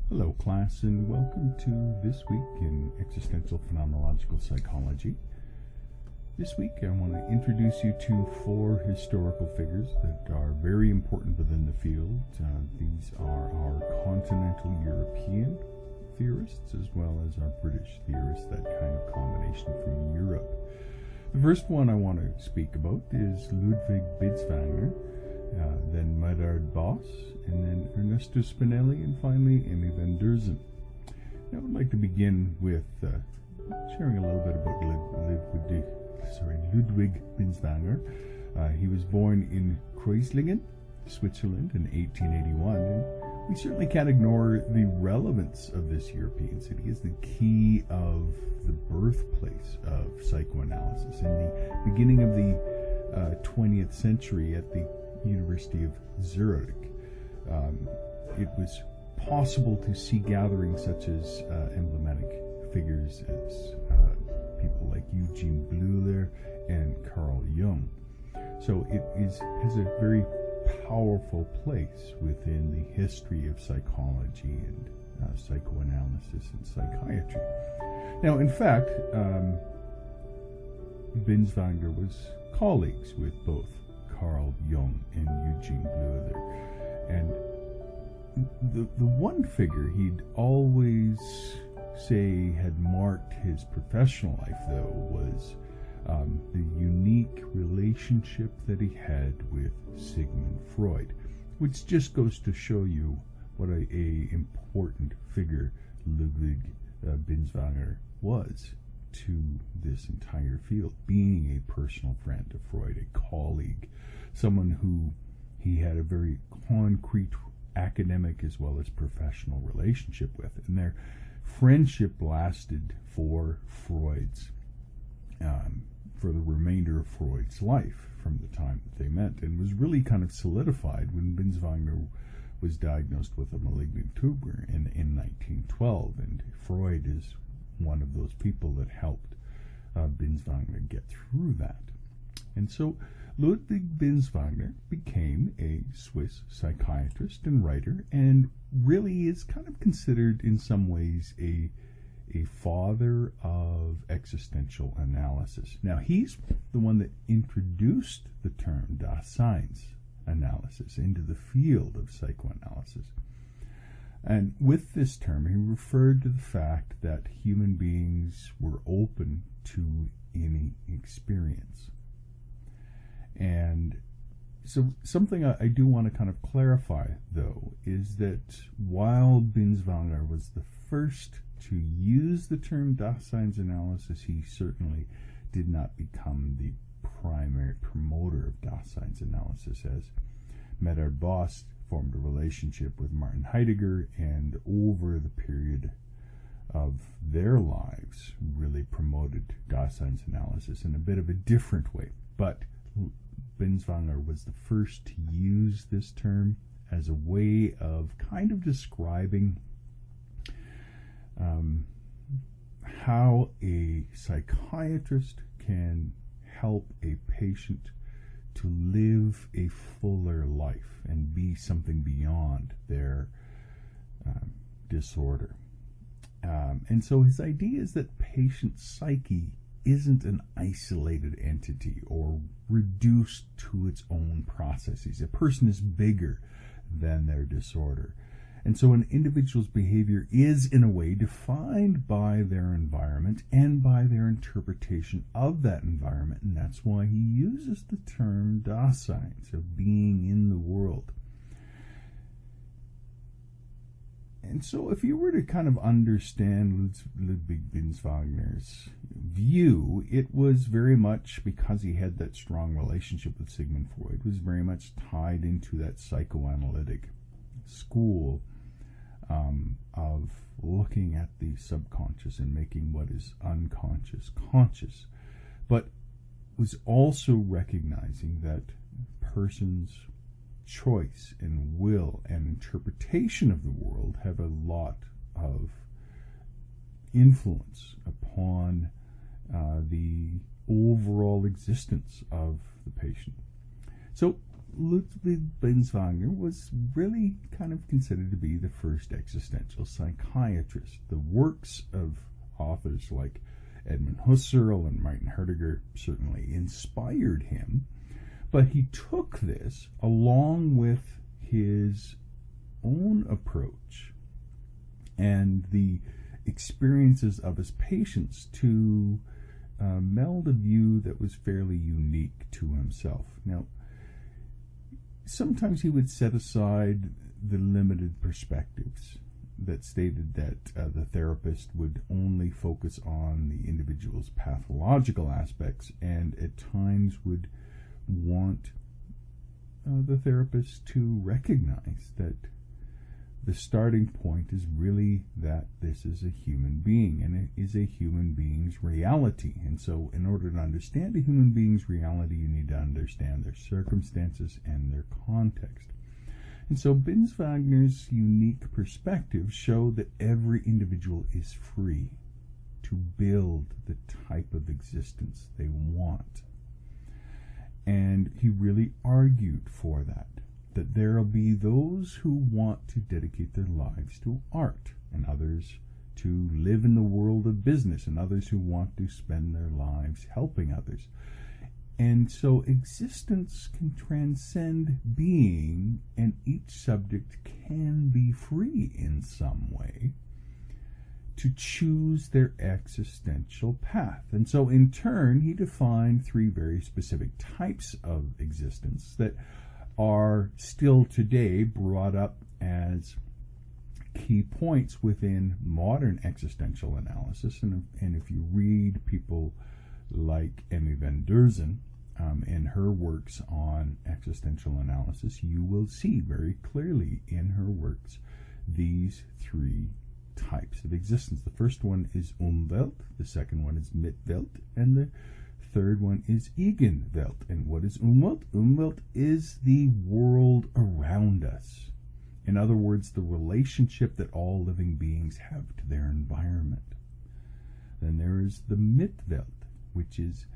Hello class, and welcome to This Week in Existential Phenomenological Psychology. This week I want to introduce you to four historical figures that are very important within the field. These are our continental European theorists as well as our British theorists, that kind of combination from Europe. The first one I want to speak about is Ludwig Binswanger, then Medard Boss, and then Ernesto Spinelli, and finally Emmy van Deurzen. Now I would like to begin with sharing a little bit about Ludwig Binswanger. He was born in Kreuzlingen, Switzerland in 1881, and we certainly can't ignore the relevance of this European city as the key of the birthplace of psychoanalysis. In the beginning of the 20th century at the University of Zurich, it was possible to see gatherings such as emblematic figures as people like Eugene Bleuler and Carl Jung. So it has a very powerful place within the history of psychology and psychoanalysis and psychiatry. Now, in fact, Binswanger was colleagues with both Carl Jung and Eugene Bleuler. And the one figure he'd always say had marked his professional life, though, was the unique relationship that he had with Sigmund Freud, which just goes to show you what a important figure Ludwig Binswanger was to this entire field, being a personal friend of Freud, a colleague, someone who he had a very concrete academic as well as professional relationship with. And their friendship lasted for the remainder of Freud's life from the time that they met, and was really kind of solidified when Binswanger was diagnosed with a malignant tumor in 1912, and Freud is one of those people that helped Binswanger get through that. And so Ludwig Binswanger became a Swiss psychiatrist and writer, and really is kind of considered in some ways a father of existential analysis. Now, he's the one that introduced the term Dasseins analysis into the field of psychoanalysis. And with this term, he referred to the fact that human beings were open to any experience. And so something I do want to kind of clarify, though, is that while Binswanger was the first to use the term Dasseins analysis, he certainly did not become the primary promoter of Dasseins analysis, as Medard Boss formed a relationship with Martin Heidegger, and over the period of their lives really promoted Dasseins analysis in a bit of a different way. But Binswanger was the first to use this term as a way of kind of describing how a psychiatrist can help a patient to live a fuller life and be something beyond their disorder. And so his idea is that patient psyche isn't an isolated entity or reduced to its own processes. A person is bigger than their disorder. And so an individual's behavior is, in a way, defined by their environment and by their interpretation of that environment. And that's why he uses the term Dasseins, of being in the world. And so if you were to kind of understand Ludwig Binswanger's view, it was very much, because he had that strong relationship with Sigmund Freud, was very much tied into that psychoanalytic school of looking at the subconscious and making what is unconscious conscious, but was also recognizing that persons' choice and will and interpretation of the world have a lot of influence upon the overall existence of the patient. So Ludwig Binswanger was really kind of considered to be the first existential psychiatrist. The works of authors like Edmund Husserl and Martin Heidegger certainly inspired him, but he took this along with his own approach and the experiences of his patients to meld a view that was fairly unique to himself. Now, sometimes he would set aside the limited perspectives that stated that the therapist would only focus on the individual's pathological aspects, and at times would want the therapist to recognize that the starting point is really that this is a human being, and it is a human being's reality. And so in order to understand a human being's reality, you need to understand their circumstances and their context. And so Binswanger's unique perspectives show that every individual is free to build the type of existence they want. And he really argued for that there will be those who want to dedicate their lives to art, and others to live in the world of business, and others who want to spend their lives helping others. And so existence can transcend being, and each subject can be free in some way to choose their existential path. And so in turn, he defined three very specific types of existence that are still today brought up as key points within modern existential analysis. And if you read people like Emmy van Deurzen in her works on existential analysis, you will see very clearly in her works these three types of existence. The first one is Umwelt, the second one is Mitwelt, and the third one is Eigenwelt. And what is Umwelt? Umwelt is the world around us. In other words, the relationship that all living beings have to their environment. Then there is the Mitwelt, which is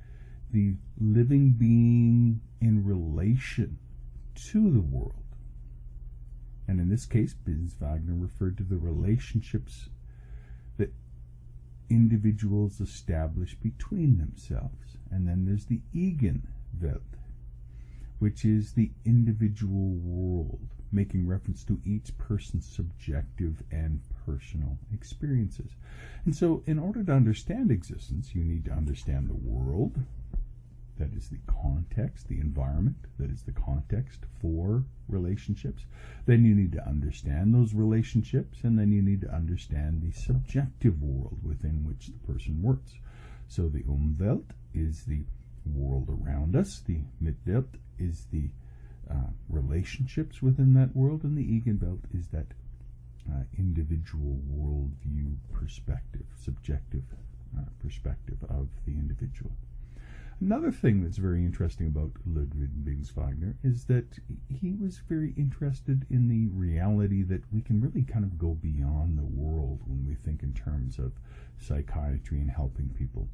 the living being in relation to the world. And in this case, Binswanger referred to the relationships that individuals establish between themselves. And then there's the Eigenwelt, which is the individual world, making reference to each person's subjective and personal experiences. And so in order to understand existence, you need to understand the world, that is the context, the environment, that is the context for relationships. Then you need to understand those relationships, and then you need to understand the subjective world within which the person works. So the Umwelt is the world around us, the Mitwelt is the relationships within that world, and the Eigenwelt is that individual worldview perspective, subjective perspective of the individual. Another thing that's very interesting about Ludwig Binswanger is that he was very interested in the reality that we can really kind of go beyond the world when we think in terms of psychiatry and helping people,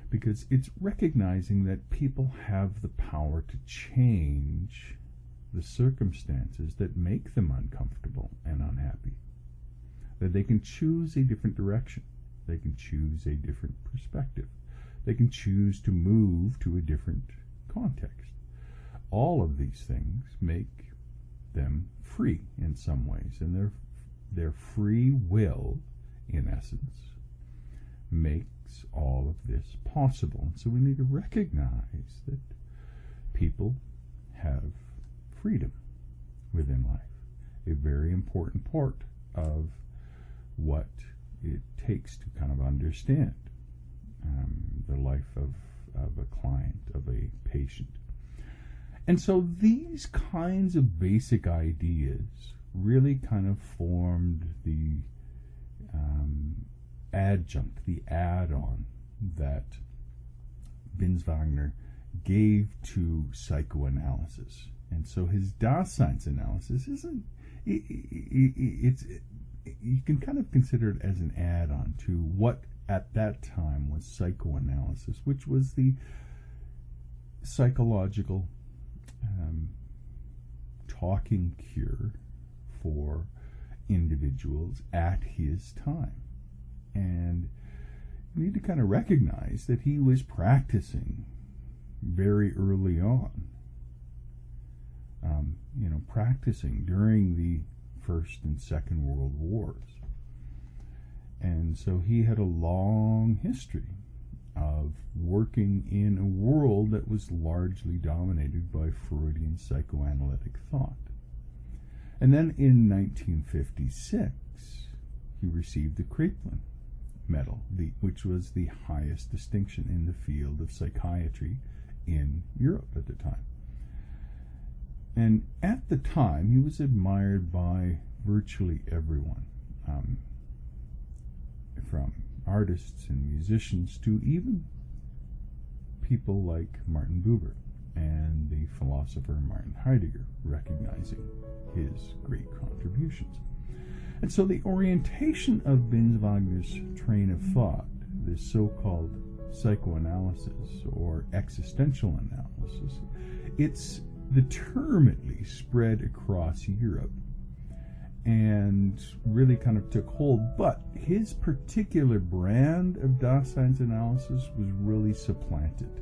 because it's recognizing that people have the power to change the circumstances that make them uncomfortable and unhappy, that they can choose a different direction, they can choose a different perspective, they can choose to move to a different context. All of these things make them free in some ways, and their free will, in essence, makes all of this possible. And so we need to recognize that people have freedom within life, a very important part of what it takes to kind of understand the life of a client, of a patient. And so these kinds of basic ideas really kind of formed the adjunct, the add-on that Binswanger gave to psychoanalysis. And so his Daseinsanalysis isn't, it's you can kind of consider it as an add-on to what at that time was psychoanalysis, which was the psychological talking cure for individuals at his time. And you need to kind of recognize that he was practicing very early on, practicing during the First and Second World Wars. And so he had a long history of working in a world that was largely dominated by Freudian psychoanalytic thought. And then in 1956, he received the Kraepelin Medal, which was the highest distinction in the field of psychiatry in Europe at the time. And at the time, he was admired by virtually everyone, from artists and musicians to even people like Martin Buber and the philosopher Martin Heidegger, recognizing his great contributions. And so the orientation of Binswanger's train of thought, this so-called psychoanalysis or existential analysis, the term at least spread across Europe and really kind of took hold. But his particular brand of Dasein's analysis was really supplanted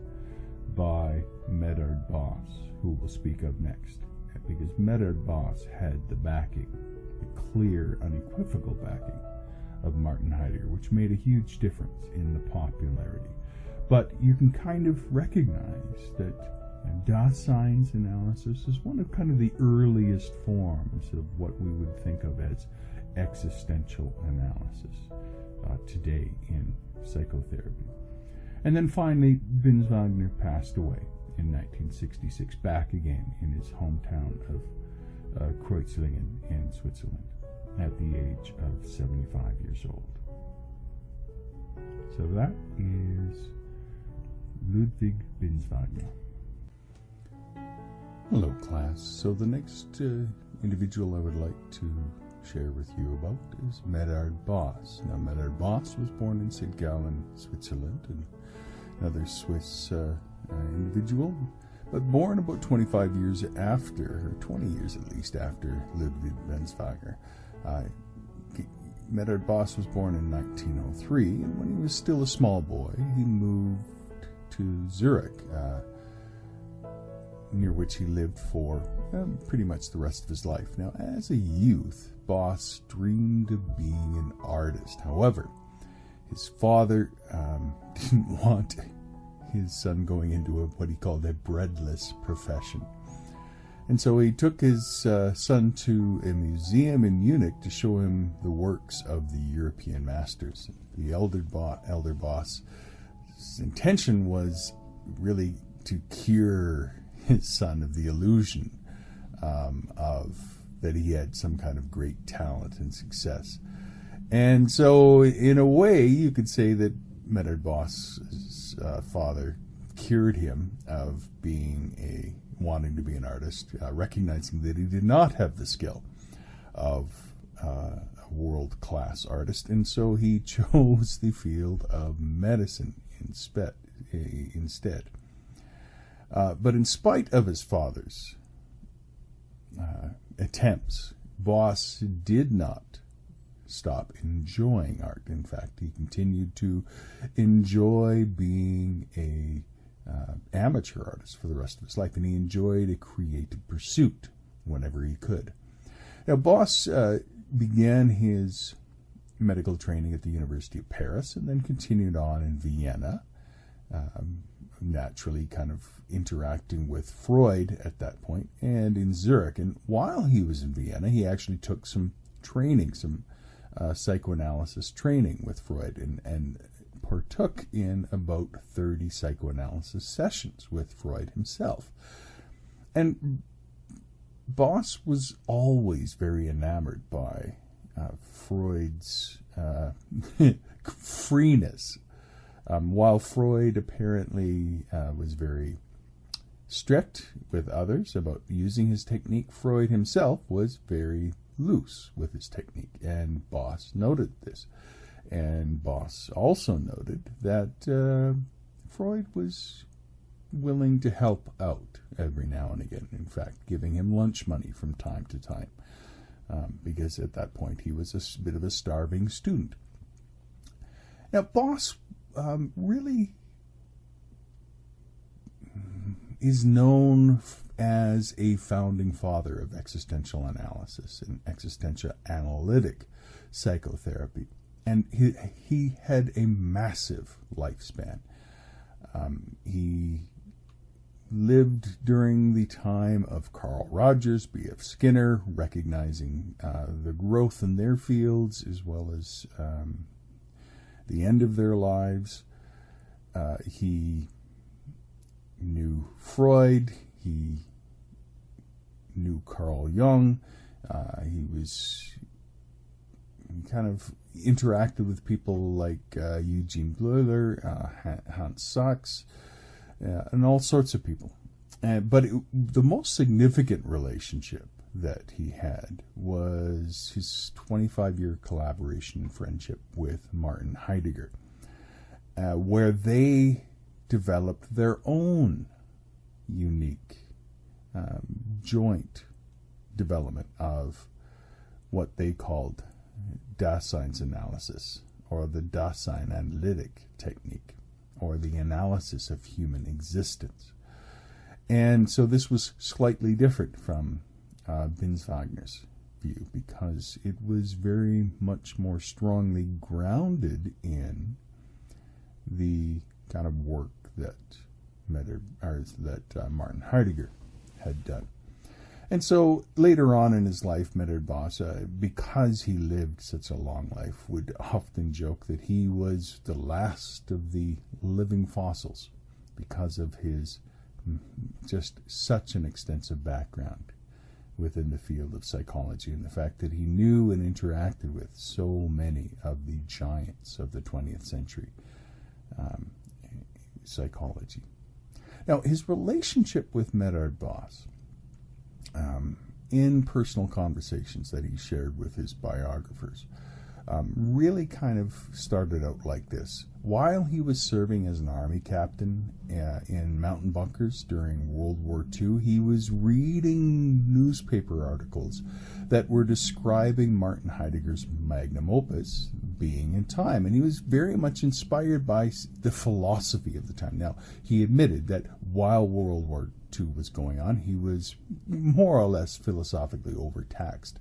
by Medard Boss, who we'll speak of next, because Medard Boss had the backing, the clear, unequivocal backing of Martin Heidegger, which made a huge difference in the popularity. But you can kind of recognize that Dasein's analysis is one of kind of the earliest forms of what we would think of as existential analysis today in psychotherapy. And then finally, Binswanger passed away in 1966, back again in his hometown of Kreuzlingen in Switzerland at the age of 75 years old. So that is Ludwig Binswanger. Hello, class. So the next individual I would like to share with you about is Medard Boss. Now, Medard Boss was born in St. Gallen, Switzerland, and another Swiss individual, but born about 25 years after, or 20 years at least, after Ludwig Binswanger. Medard Boss was born in 1903, and when he was still a small boy, he moved to Zurich, near which he lived for pretty much the rest of his life. Now, as a youth, Boss dreamed of being an artist. However, his father didn't want his son going into what he called a breadless profession. And so he took his son to a museum in Munich to show him the works of the European masters. The elder Boss's intention was really to cure his son of the illusion of that he had some kind of great talent and success. And so, in a way, you could say that Medard Boss's father cured him of wanting to be an artist, recognizing that he did not have the skill of a world-class artist, and so he chose the field of medicine instead. But in spite of his father's attempts, Boss did not stop enjoying art. In fact, he continued to enjoy being a amateur artist for the rest of his life, and he enjoyed a creative pursuit whenever he could. Now, Boss began his medical training at the University of Paris and then continued on in Vienna, naturally kind of interacting with Freud at that point, and in Zurich. And while he was in Vienna, he actually took some training, some psychoanalysis training with Freud, and partook in about 30 psychoanalysis sessions with Freud himself. And Boss was always very enamored by Freud's freeness. While Freud apparently was very strict with others about using his technique, Freud himself was very loose with his technique, and Boss noted this. And Boss also noted that Freud was willing to help out every now and again. In fact, giving him lunch money from time to time, because at that point he was a bit of a starving student. Now, Boss really is known as a founding father of existential analysis and existential analytic psychotherapy. And he had a massive lifespan. He lived during the time of Carl Rogers, B.F. Skinner, recognizing the growth in their fields as well as the end of their lives. He knew Freud. He knew Carl Jung. He kind of interacted with people like Eugene Bleuler, Hans Sachs, and all sorts of people. But the most significant relationship that he had was his 25-year collaboration and friendship with Martin Heidegger, where they developed their own unique joint development of what they called Dasein's analysis, or the Dasein analytic technique, or the analysis of human existence. And so this was slightly different from Binswanger's view, because it was very much more strongly grounded in the kind of work that Martin Heidegger had done. And so later on in his life, Medard Boss, because he lived such a long life, would often joke that he was the last of the living fossils because of his just such an extensive background within the field of psychology, and the fact that he knew and interacted with so many of the giants of the 20th century psychology. Now, his relationship with Medard Boss, in personal conversations that he shared with his biographers, really kind of started out like this. While he was serving as an army captain in mountain bunkers during World War II, he was reading newspaper articles that were describing Martin Heidegger's magnum opus, Being in Time, and he was very much inspired by the philosophy of the time. Now, he admitted that while World War II was going on, he was more or less philosophically overtaxed,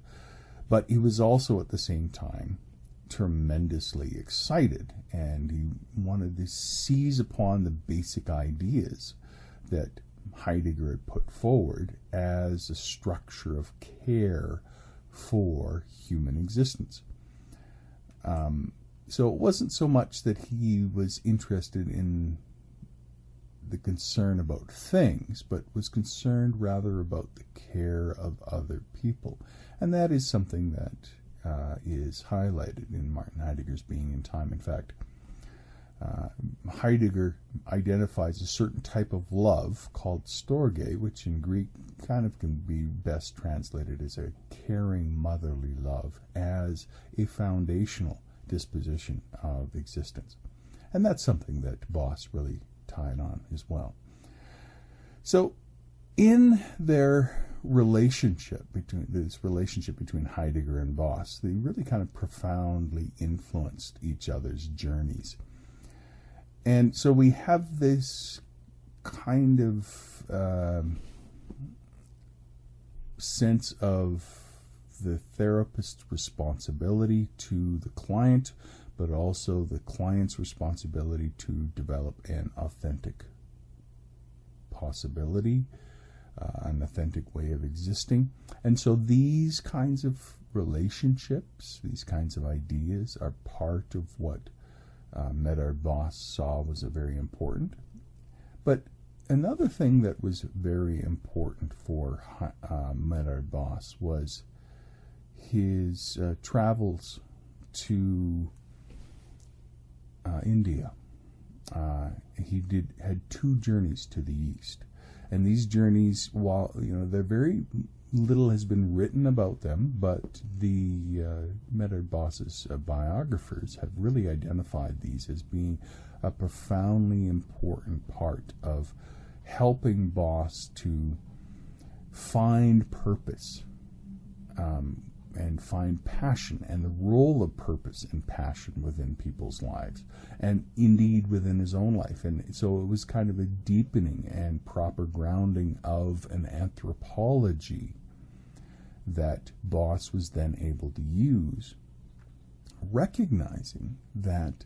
but he was also at the same time tremendously excited, and he wanted to seize upon the basic ideas that Heidegger had put forward as a structure of care for human existence. So it wasn't so much that he was interested in the concern about things, but was concerned rather about the care of other people. And that is something that is highlighted in Martin Heidegger's Being in Time. In fact, Heidegger identifies a certain type of love called storge, which in Greek kind of can be best translated as a caring motherly love, as a foundational disposition of existence. And that's something that Boss really tied on as well. So in their relationship between Heidegger and Boss, they really kind of profoundly influenced each other's journeys. And so we have this kind of sense of the therapist's responsibility to the client, but also the client's responsibility to develop an authentic possibility, an authentic way of existing. And so these kinds of relationships, these kinds of ideas are part of what Medard Boss saw was very important. But another thing that was very important for Medard Boss was his travels to India. He had 2 journeys to the east, and these journeys, while they're very little has been written about them, but the Medard Boss's biographers have really identified these as being a profoundly important part of helping Boss to find purpose and find passion, and the role of purpose and passion within people's lives, and indeed within his own life. And so it was kind of a deepening and proper grounding of an anthropology that Boss was then able to use, recognizing that,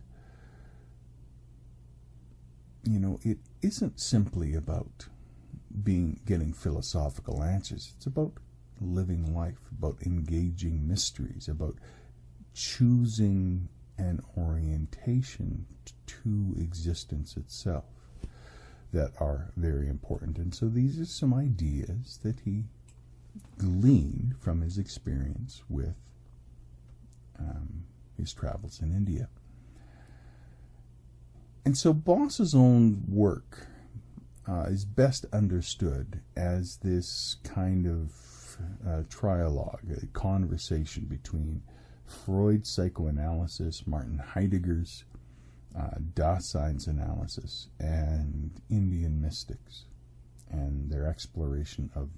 it isn't simply about getting philosophical answers. It's about living life, about engaging mysteries, about choosing an orientation to existence itself that are very important. And so these are some ideas that he gleaned from his experience with his travels in India. And so Boss's own work is best understood as this kind of trialogue, a conversation between Freud's psychoanalysis, Martin Heidegger's Dasein's analysis, and Indian mystics and their exploration of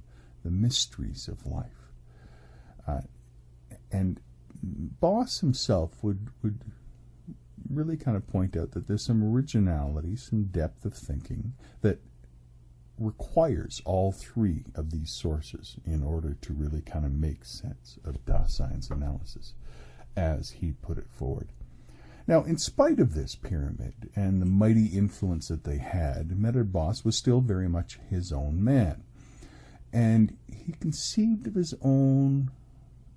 the mysteries of life. And Boss himself would really kind of point out that there's some originality, some depth of thinking that requires all three of these sources in order to really kind of make sense of Dasein's analysis, as he put it forward. Now, in spite of this pyramid and the mighty influence that they had, Medard Boss was still very much his own man. And he conceived of his own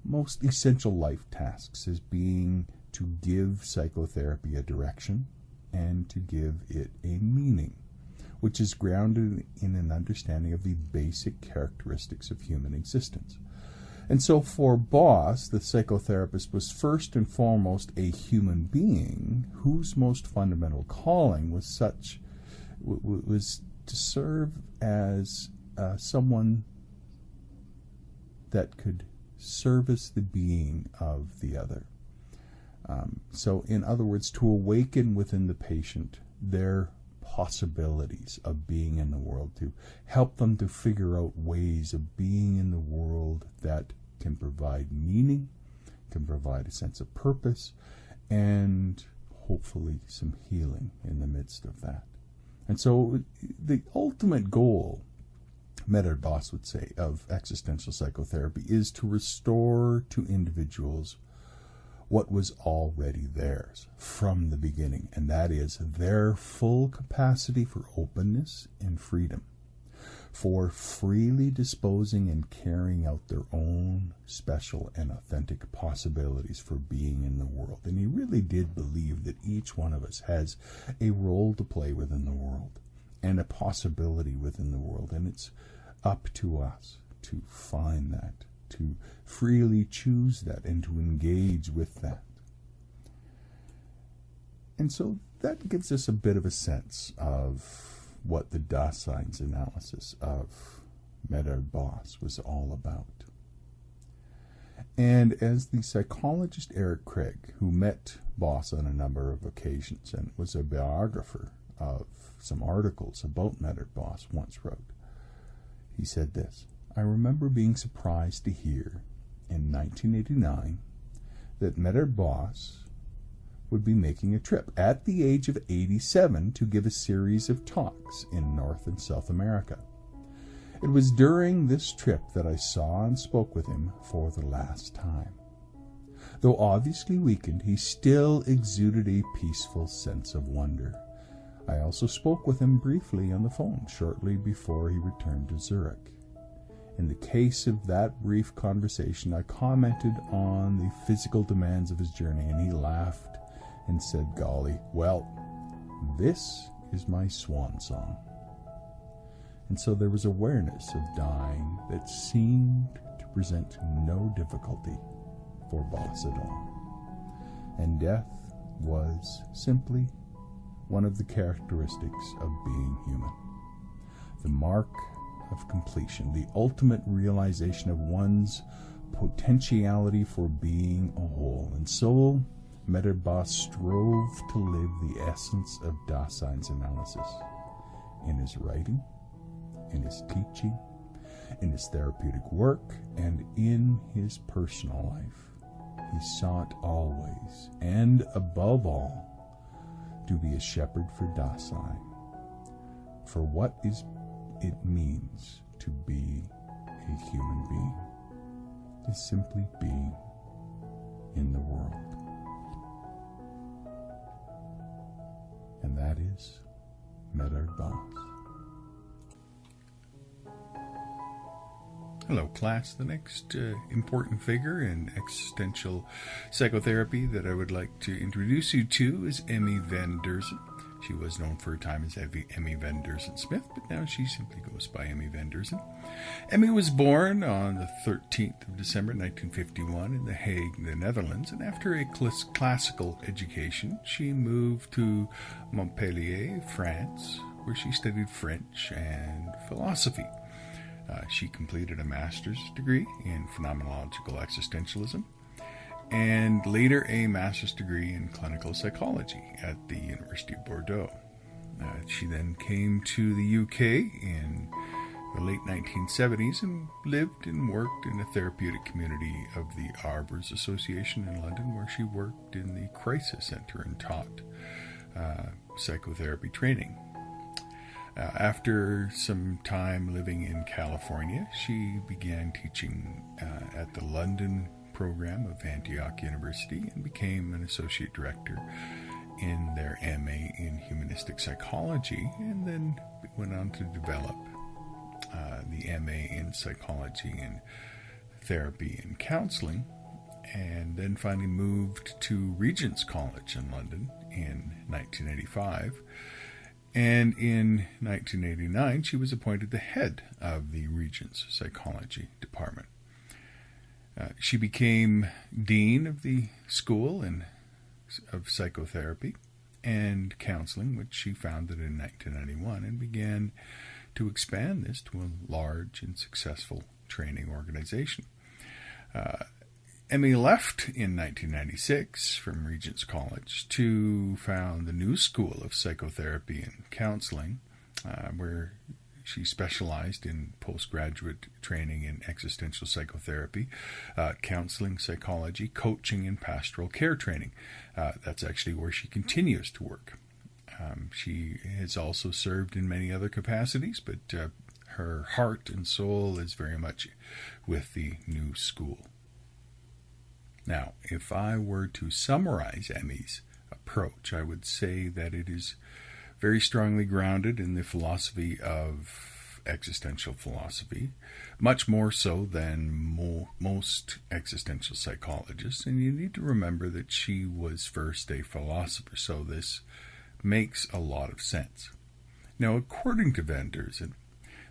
most essential life tasks as being to give psychotherapy a direction and to give it a meaning, which is grounded in an understanding of the basic characteristics of human existence. And so for Boss, the psychotherapist was first and foremost a human being whose most fundamental calling was to serve as someone that could service the being of the other. So in other words, to awaken within the patient their possibilities of being in the world, to help them to figure out ways of being in the world that can provide meaning, can provide a sense of purpose, and hopefully some healing in the midst of that. And so the ultimate goal, Medard Boss would say, of existential psychotherapy is to restore to individuals what was already theirs from the beginning, and that is their full capacity for openness and freedom, for freely disposing and carrying out their own special and authentic possibilities for being in the world. And he really did believe that each one of us has a role to play within the world and a possibility within the world, and it's up to us to find that, to freely choose that, and to engage with that. And so that gives us a bit of a sense of what the Dasein's analysis of Medard Boss was all about. And as the psychologist Eric Craig, who met Boss on a number of occasions and was a biographer of some articles about Medard Boss, once wrote, he said this: "I remember being surprised to hear in 1989 that Medard Boss would be making a trip at the age of 87 to give a series of talks in North and South America. It was during this trip that I saw and spoke with him for the last time. Though obviously weakened, he still exuded a peaceful sense of wonder. I also spoke with him briefly on the phone shortly before he returned to Zurich. In the case of that brief conversation, I commented on the physical demands of his journey, and he laughed and said, 'Golly, well, this is my swan song.' And so there was awareness of dying that seemed to present no difficulty for Boss at all. And death was simply one of the characteristics of being human. The mark of completion, the ultimate realization of one's potentiality for being a whole. And so Medard Boss strove to live the essence of Dasein's analysis in his writing, in his teaching, in his therapeutic work, and in his personal life. He sought always, and above all, to be a shepherd for Dasein, for what it means to be a human being is simply being in the world. And that is Medardbas. Hello, class. The next important figure in existential psychotherapy that I would like to introduce you to is Emmy van Deurzen. She was known for a time as Emmy van Deurzen Smith, but now she simply goes by Emmy van Deurzen. Emmy was born on the 13th of December 1951 in The Hague, the Netherlands, and after a classical education, she moved to Montpellier, France, where she studied French and philosophy. She completed a master's degree in Phenomenological Existentialism and later a master's degree in clinical psychology at the University of Bordeaux. She then came to the UK in the late 1970s and lived and worked in a therapeutic community of the Arbors Association in London, where she worked in the Crisis Centre and taught psychotherapy training. After some time living in California, she began teaching at the London program of Antioch University and became an associate director in their MA in humanistic psychology, and then went on to develop the MA in psychology and therapy and counseling, and then finally moved to Regent's College in London in 1985. And in 1989, she was appointed the head of the Regent's Psychology Department. She became dean of the School of Psychotherapy and Counseling, which she founded in 1991, and began to expand this to a large and successful training organization. Emmy left in 1996 from Regent's College to found the New School of Psychotherapy and Counseling, where she specialized in postgraduate training in existential psychotherapy, counseling, psychology, coaching, and pastoral care training. That's actually where she continues to work. She has also served in many other capacities, but her heart and soul is very much with the New School. Now, if I were to summarize Emmy's approach, I would say that it is very strongly grounded in the philosophy of existential philosophy, much more so than most existential psychologists. And you need to remember that she was first a philosopher, so this makes a lot of sense. Now, according to van Deurzen,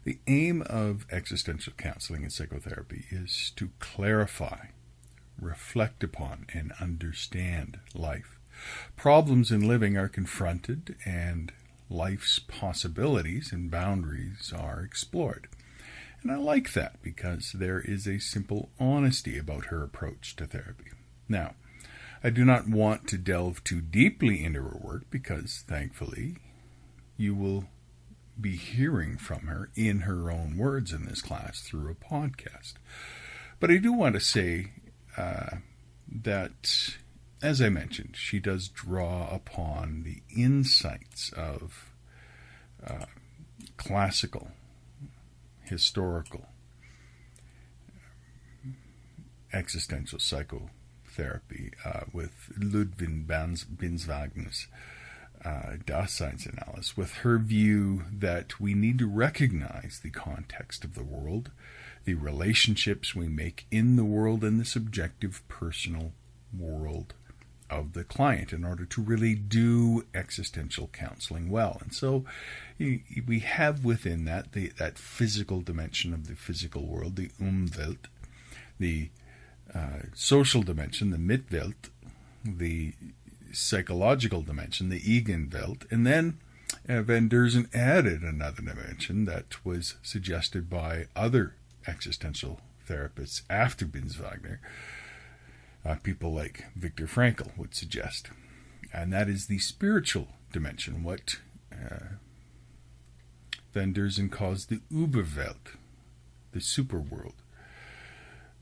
the aim of existential counseling and psychotherapy is to clarify, reflect upon, and understand life. Problems in living are confronted, and life's possibilities and boundaries are explored. And I like that because there is a simple honesty about her approach to therapy. Now, I do not want to delve too deeply into her work because, thankfully, you will be hearing from her in her own words in this class through a podcast. But I do want to say that, as I mentioned, she does draw upon the insights of classical, historical, existential psychotherapy with Ludwig Binswagen's Dasein's analysis, with her view that we need to recognize the context of the world, the relationships we make in the world, and the subjective personal world of the client in order to really do existential counseling well. And so we have within that that physical dimension of the physical world, the Umwelt, the social dimension, the Mitwelt, the psychological dimension, the Eigenwelt, and then van Deurzen added another dimension that was suggested by other existential therapists after Binswanger, people like Viktor Frankl would suggest, and that is the spiritual dimension, what Van Derzen calls the Überwelt, the superworld,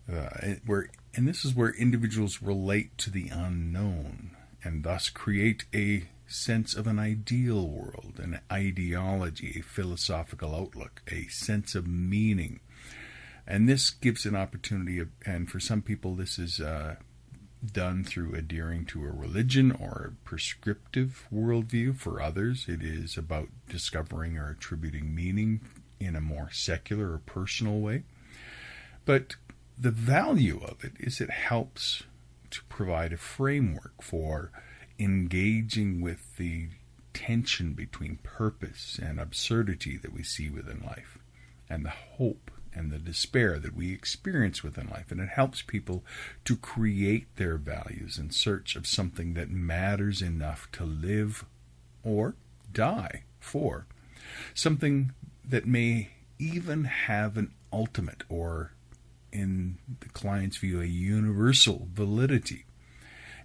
and this is where individuals relate to the unknown and thus create a sense of an ideal world, an ideology, a philosophical outlook, a sense of meaning. And this gives an opportunity, and for some people this is done through adhering to a religion or a prescriptive worldview. For others, it is about discovering or attributing meaning in a more secular or personal way. But the value of it is it helps to provide a framework for engaging with the tension between purpose and absurdity that we see within life, and the hope and the despair that we experience within life. And it helps people to create their values in search of something that matters enough to live or die for. Something that may even have an ultimate, or in the client's view, a universal validity.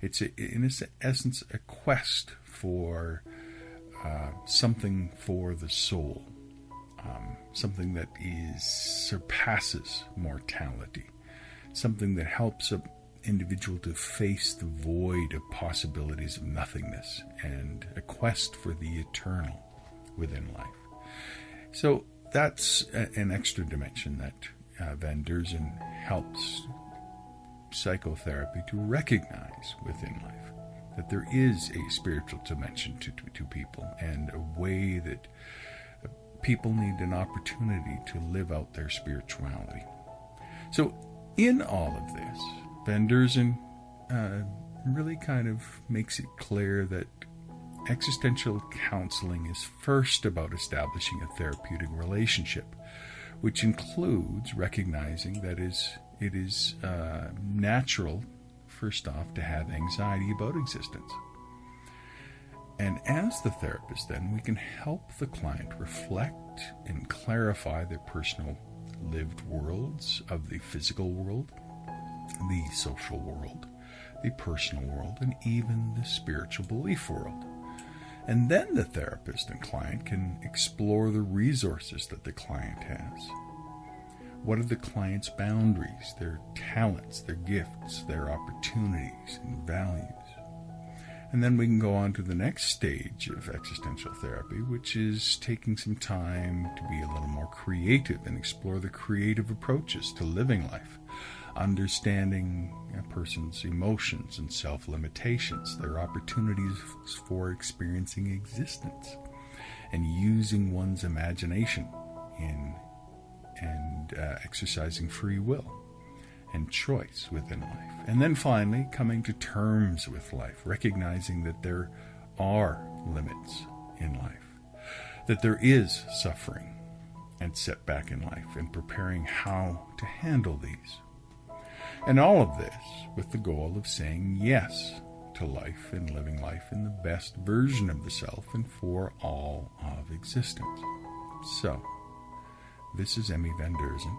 It's in essence a quest for something for the soul, something that surpasses mortality, something that helps an individual to face the void of possibilities of nothingness, and a quest for the eternal within life. So that's an extra dimension that Van Derzen helps psychotherapy to recognize within life, that there is a spiritual dimension to people, and a way that people need an opportunity to live out their spirituality. So in all of this, Van Derzen really kind of makes it clear that existential counseling is first about establishing a therapeutic relationship, which includes recognizing that it is natural, first off, to have anxiety about existence. And as the therapist, then, we can help the client reflect and clarify their personal lived worlds of the physical world, the social world, the personal world, and even the spiritual belief world. And then the therapist and client can explore the resources that the client has. What are the client's boundaries, their talents, their gifts, their opportunities and values? And then we can go on to the next stage of existential therapy, which is taking some time to be a little more creative and explore the creative approaches to living life, understanding a person's emotions and self-limitations, their opportunities for experiencing existence, and using one's imagination and exercising free will and choice within life. And then finally, coming to terms with life, recognizing that there are limits in life, that there is suffering and setback in life, and preparing how to handle these. And all of this with the goal of saying yes to life and living life in the best version of the self and for all of existence. So, this is Emmy Van Derzen.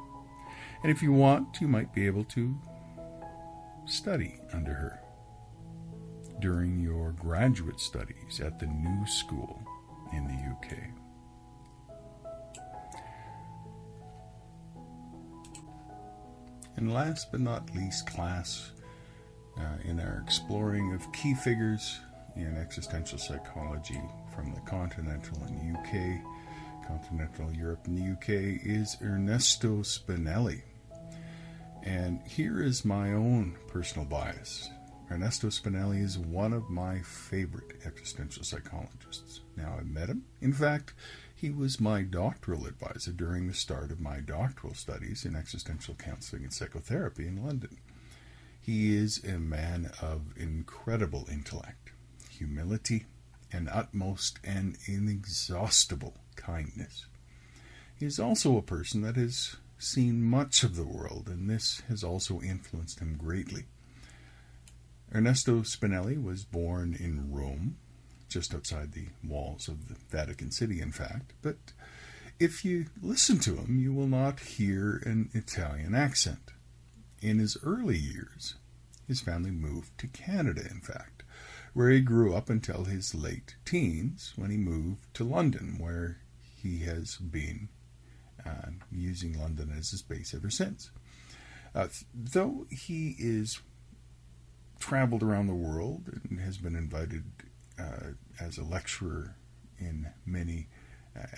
And if you want, you might be able to study under her during your graduate studies at the New School in the UK. And last but not least, class, in our exploring of key figures in existential psychology from the Continental and UK, Continental Europe and the UK, is Ernesto Spinelli. And here is my own personal bias. Ernesto Spinelli is one of my favorite existential psychologists. Now, I met him. In fact, he was my doctoral advisor during the start of my doctoral studies in existential counseling and psychotherapy in London. He is a man of incredible intellect, humility, and utmost and inexhaustible kindness. He is also a person that has seen much of the world, and this has also influenced him greatly. Ernesto Spinelli was born in Rome, just outside the walls of the Vatican City, in fact, but if you listen to him, you will not hear an Italian accent. In his early years, his family moved to Canada, in fact, where he grew up until his late teens, when he moved to London, where he has been using London as his base ever since. Though he is traveled around the world and has been invited as a lecturer in many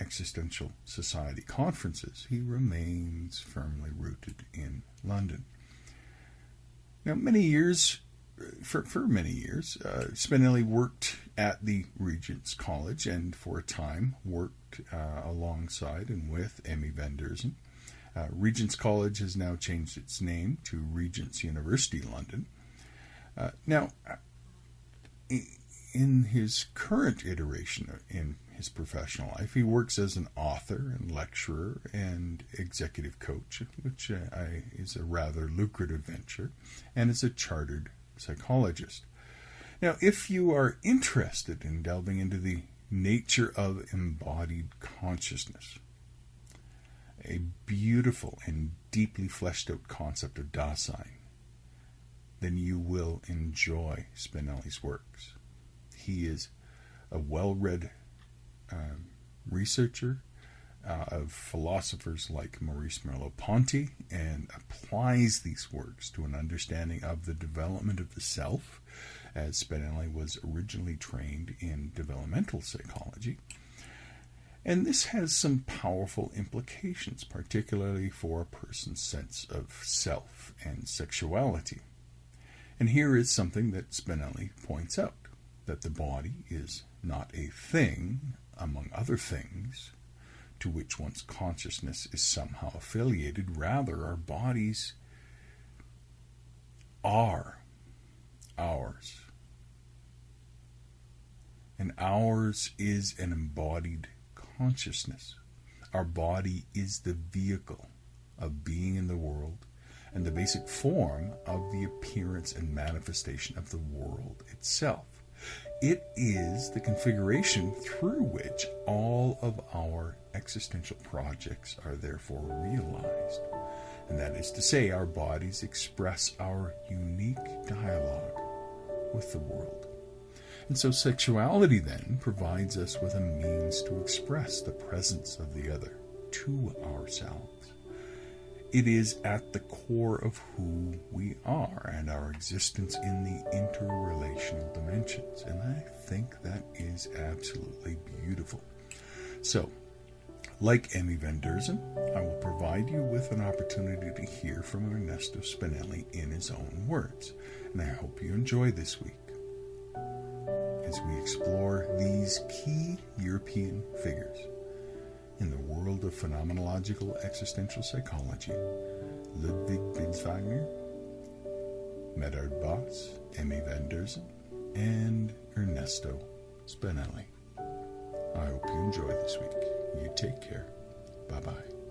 existential society conferences, he remains firmly rooted in London. Now, for many years, Spinelli worked at the Regent's College and for a time worked alongside and with Emmy van Deurzen. Regent's College has now changed its name to Regent's University London. Now, in his current iteration in his professional life, he works as an author and lecturer and executive coach, which is a rather lucrative venture, and is a chartered psychologist. Now, if you are interested in delving into the nature of embodied consciousness, a beautiful and deeply fleshed out concept of Dasein, then you will enjoy Spinelli's works. He is a well-read researcher of philosophers like Maurice Merleau-Ponty and applies these works to an understanding of the development of the self, as Spinelli was originally trained in developmental psychology. And this has some powerful implications, particularly for a person's sense of self and sexuality. And here is something that Spinelli points out, that the body is not a thing, among other things, to which one's consciousness is somehow affiliated. Rather, our bodies are ours. And ours is an embodied consciousness. Our body is the vehicle of being in the world and the basic form of the appearance and manifestation of the world itself. It is the configuration through which all of our existential projects are therefore realized. And that is to say, our bodies express our unique dialogue with the world. And so sexuality then provides us with a means to express the presence of the other to ourselves. It is at the core of who we are and our existence in the interrelational dimensions. And I think that is absolutely beautiful. So, like Emmy van Deurzen, I will provide you with an opportunity to hear from Ernesto Spinelli in his own words. And I hope you enjoy this week as we explore these key European figures in the world of phenomenological existential psychology: Ludwig Binswanger, Medard Boss, Emmy van Deurzen, and Ernesto Spinelli. I hope you enjoy this week. You take care. Bye-bye.